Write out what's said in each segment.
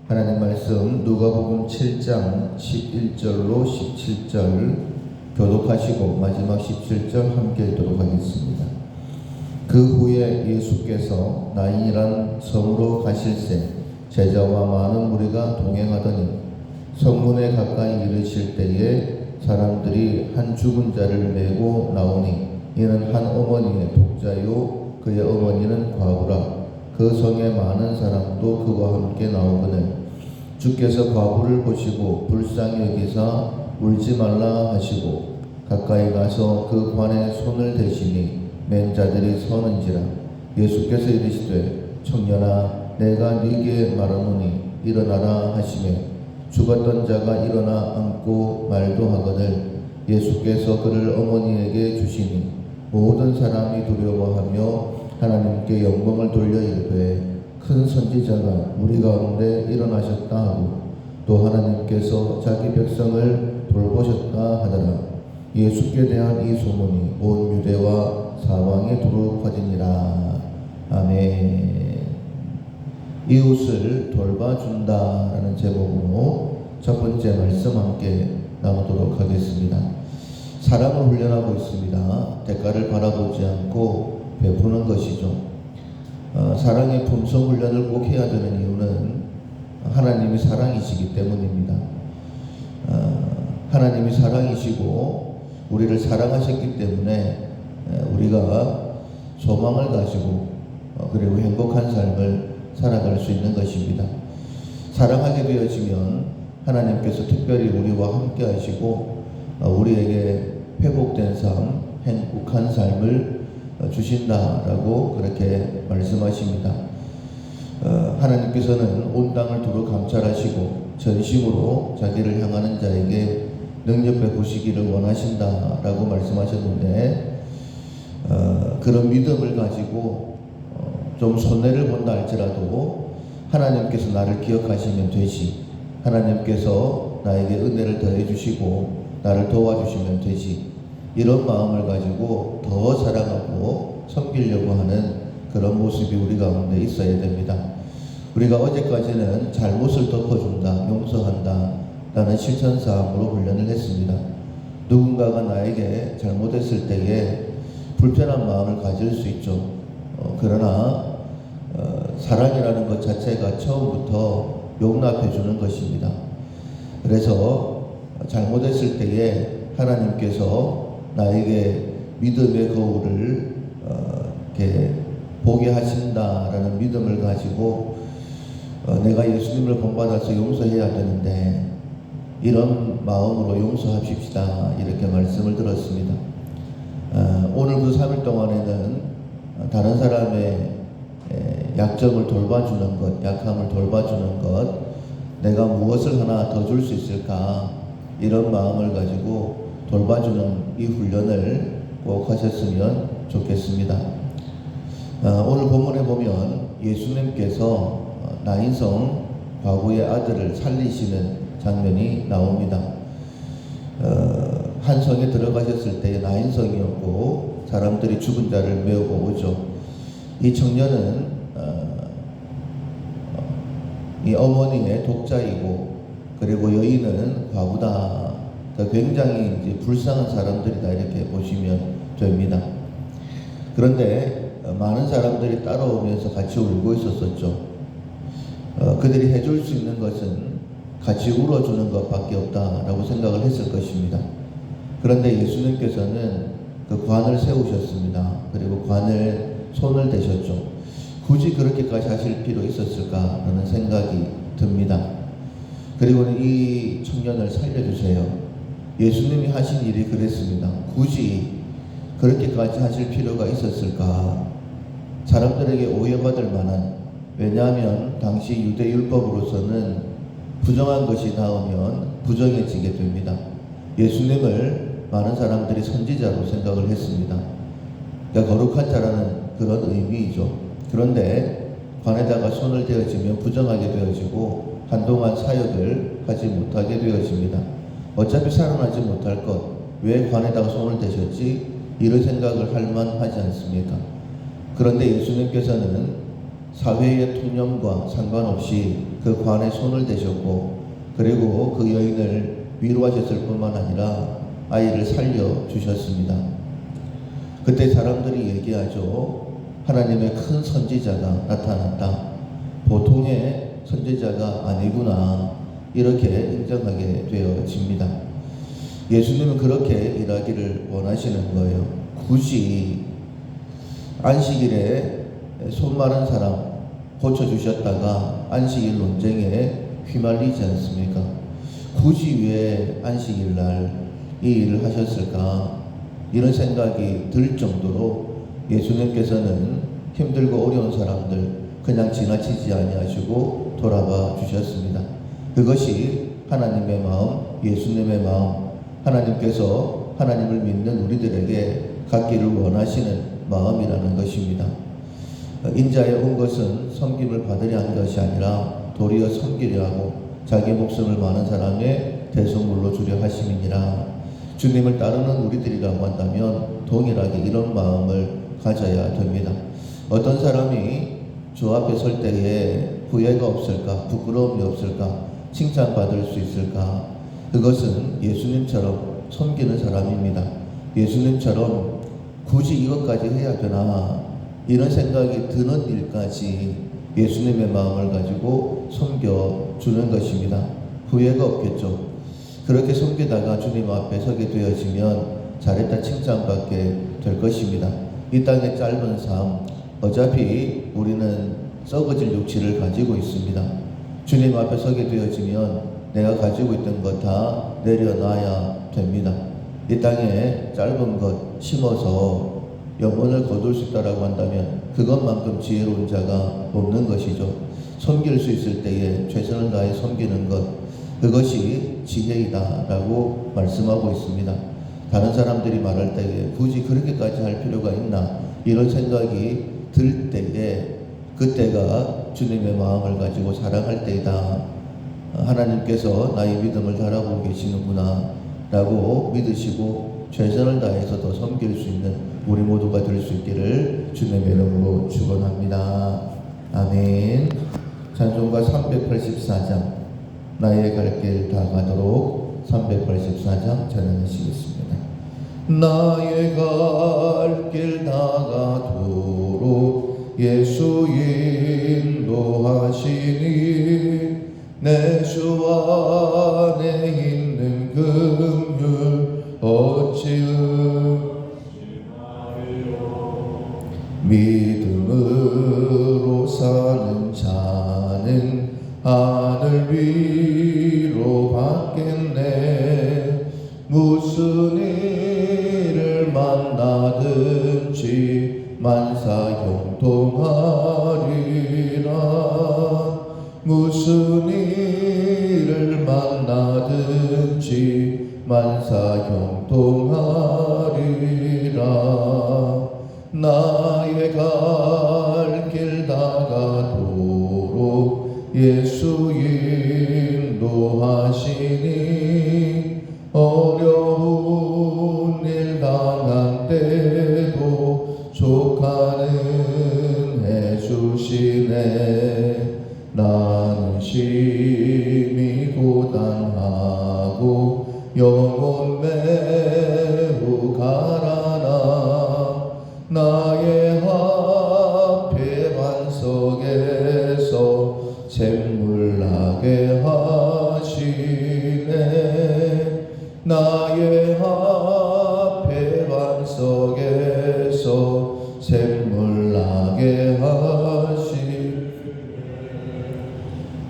하나님 말씀 누가복음 7장 11절로 17절 교독하시고 마지막 17절 함께 읽도록 하겠습니다. 그 후에 예수께서 나인이란 성으로 가실새 제자와 많은 무리가 동행하더니 성문에 가까이 이르실 때에 사람들이 한 죽은 자를 메고 나오니 이는 한 어머니의 독자요 그의 어머니는 과부라. 그 성에 많은 사람도 그와 함께 나오거늘 주께서 과부를 보시고 불쌍히 여기사 울지 말라 하시고 가까이 가서 그 관에 손을 대시니 맨 자들이 서는지라. 예수께서 이르시되 청년아 내가 네게 말하노니 일어나라 하시며 죽었던 자가 일어나 앉고 말도 하거늘 예수께서 그를 어머니에게 주시니 모든 사람이 두려워하며 하나님께 영광을 돌려 이르되 큰 선지자가 우리 가운데 일어나셨다 하고 또 하나님께서 자기 백성을 돌보셨다 하더라. 예수께 대한 이 소문이 온 유대와 사방에 두루 퍼지니라. 아멘. 이웃을 돌봐준다라는 제목으로 첫 번째 말씀 함께 나누도록 하겠습니다. 사랑을 훈련하고 있습니다. 대가를 바라보지 않고 베푸는 것이죠. 사랑의 품성 훈련을 꼭 해야 되는 이유는 하나님이 사랑이시기 때문입니다. 하나님이 사랑이시고 우리를 사랑하셨기 때문에 우리가 소망을 가지고 그리고 행복한 삶을 살아갈 수 있는 것입니다. 사랑하게 되어지면 하나님께서 특별히 우리와 함께 하시고 우리에게 회복된 삶, 행복한 삶을 주신다라고 그렇게 말씀하십니다. 하나님께서는 온 땅을 두루 감찰하시고 전심으로 자기를 향하는 자에게 능력 베푸시기를 원하신다라고 말씀하셨는데 그런 믿음을 가지고 좀 손해를 본다 할지라도 하나님께서 나를 기억하시면 되지, 하나님께서 나에게 은혜를 더해 주시고 나를 도와주시면 되지, 이런 마음을 가지고 더 사랑하고 섬기려고 하는 그런 모습이 우리 가운데 있어야 됩니다. 우리가 어제까지는 잘못을 덮어준다, 용서한다 라는 실천사항으로 훈련을 했습니다. 누군가가 나에게 잘못했을 때에 불편한 마음을 가질 수 있죠. 그러나 사랑이라는 것 자체가 처음부터 용납해 주는 것입니다. 그래서 잘못했을 때에 하나님께서 나에게 믿음의 거울을 이렇게 보게 하신다라는 믿음을 가지고 내가 예수님을 본받아서 용서해야 되는데 이런 마음으로 용서합시다 이렇게 말씀을 들었습니다. 오늘 그 3일 동안에는 다른 사람의 약점을 돌봐주는 것, 약함을 돌봐주는 것, 내가 무엇을 하나 더 줄 수 있을까 이런 마음을 가지고 돌봐주는 이 훈련을 꼭 하셨으면 좋겠습니다. 오늘 본문에 보면 예수님께서 나인성 과부의 아들을 살리시는 장면이 나옵니다. 한 성에 들어가셨을 때 나인성이었고 사람들이 죽은 자를 메우고 오죠. 이 청년은 이 어머니의 독자이고 그리고 여인은 과부다. 굉장히 이제 불쌍한 사람들이다 이렇게 보시면 됩니다. 그런데 많은 사람들이 따라오면서 같이 울고 있었었죠. 그들이 해줄 수 있는 것은 같이 울어주는 것밖에 없다라고 생각을 했을 것입니다. 그런데 예수님께서는 그 관을 세우셨습니다. 그리고 관을 손을 대셨죠. 굳이 그렇게까지 하실 필요 있었을까라는 생각이 듭니다. 그리고 이 청년을 살려주세요. 예수님이 하신 일이 그랬습니다. 굳이 그렇게까지 하실 필요가 있었을까? 사람들에게 오해받을 만한, 왜냐하면 당시 유대 율법으로서는 부정한 것이 나오면 부정해지게 됩니다. 예수님을 많은 사람들이 선지자로 생각을 했습니다. 그러니까 거룩한 자라는 그런 의미이죠. 그런데 관에다가 손을 대어지면 부정하게 되어지고 한동안 사역을 하지 못하게 되어집니다. 어차피 살아나지 못할 것, 왜 관에다가 손을 대셨지? 이런 생각을 할 만하지 않습니까? 그런데 예수님께서는 사회의 통념과 상관없이 그 관에 손을 대셨고, 그리고 그 여인을 위로하셨을 뿐만 아니라 아이를 살려주셨습니다. 그때 사람들이 얘기하죠. 하나님의 큰 선지자가 나타났다. 보통의 선지자가 아니구나. 이렇게 인정하게 되어집니다. 예수님은 그렇게 일하기를 원하시는 거예요. 굳이 안식일에 손 마른 사람 고쳐주셨다가 안식일 논쟁에 휘말리지 않습니까? 굳이 왜 안식일 날 이 일을 하셨을까? 이런 생각이 들 정도로 예수님께서는 힘들고 어려운 사람들 그냥 지나치지 아니하시고 돌아봐 주셨습니다. 그것이 하나님의 마음, 예수님의 마음, 하나님께서 하나님을 믿는 우리들에게 갖기를 원하시는 마음이라는 것입니다. 인자에 온 것은 섬김을 받으려 한 것이 아니라 도리어 섬기려 하고 자기 목숨을 많은 사람의 대속물로 주려 하심이니라. 주님을 따르는 우리들이라고 한다면 동일하게 이런 마음을 가져야 됩니다. 어떤 사람이 주 앞에 설 때에 후회가 없을까? 부끄러움이 없을까? 칭찬받을 수 있을까? 그것은 예수님처럼 섬기는 사람입니다. 예수님처럼 굳이 이것까지 해야 되나? 이런 생각이 드는 일까지 예수님의 마음을 가지고 섬겨주는 것입니다. 후회가 없겠죠. 그렇게 섬기다가 주님 앞에 서게 되어지면 잘했다 칭찬받게 될 것입니다. 이 땅의 짧은 삶, 어차피 우리는 썩어질 육체를 가지고 있습니다. 주님 앞에 서게 되어지면 내가 가지고 있던 것 다 내려놔야 됩니다. 이 땅에 짧은 것 심어서 영혼을 거둘 수 있다라고 한다면 그것만큼 지혜로운 자가 없는 것이죠. 섬길 수 있을 때에 최선을 다해 섬기는 것, 그것이 지혜이다라고 말씀하고 있습니다. 다른 사람들이 말할 때에 굳이 그렇게까지 할 필요가 있나 이런 생각이 들 때에 그때가 주님의 마음을 가지고 사랑할 때이다. 하나님께서 나의 믿음을 바라보고 계시는구나 라고 믿으시고 최선을 다해서 더 섬길 수 있는 우리 모두가 될 수 있기를 주님의 이름으로 축원합니다. 아멘. 찬송가 384장 나의 갈 길 다 가도록 384장 찬양하시겠습니다. 나의 갈 길 다 가도록 예수 인도하시니 내 주 안에 있는 긍휼 어찌 믿음으로 사는 자는 하늘 위로 받겠네. 무슨 일을 만나든지 만사형통하리라. 무슨 일을 만나든지 만사형통하리라. 나의 갈 길 다 가도록 예수 인도하시니 어려운 일 당한 때도 족하는 해주시네. 나는 심히 고단하고 영혼 매우 가라나. 나의 앞에 반석에서 샘물나게 하시네. 나의 앞에 반석에서 샘물나게 하시네.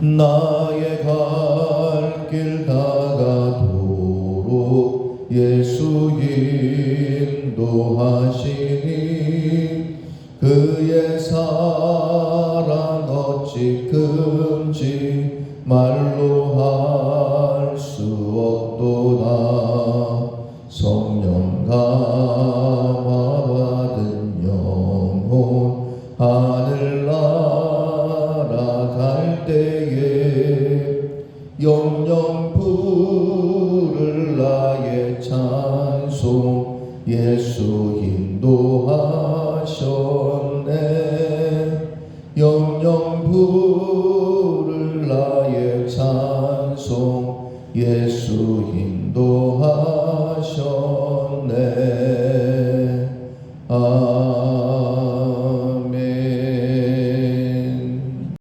나의 갈 길 다 가도록 예수 인도하시니 그의 사랑 어찌 큰지 말로 할 수 없도다. 성령 감화받은 영혼 하늘나라 갈 때에 영영 부를 나의 찬송 예수 인도하셨네. 예수 인도하셨네.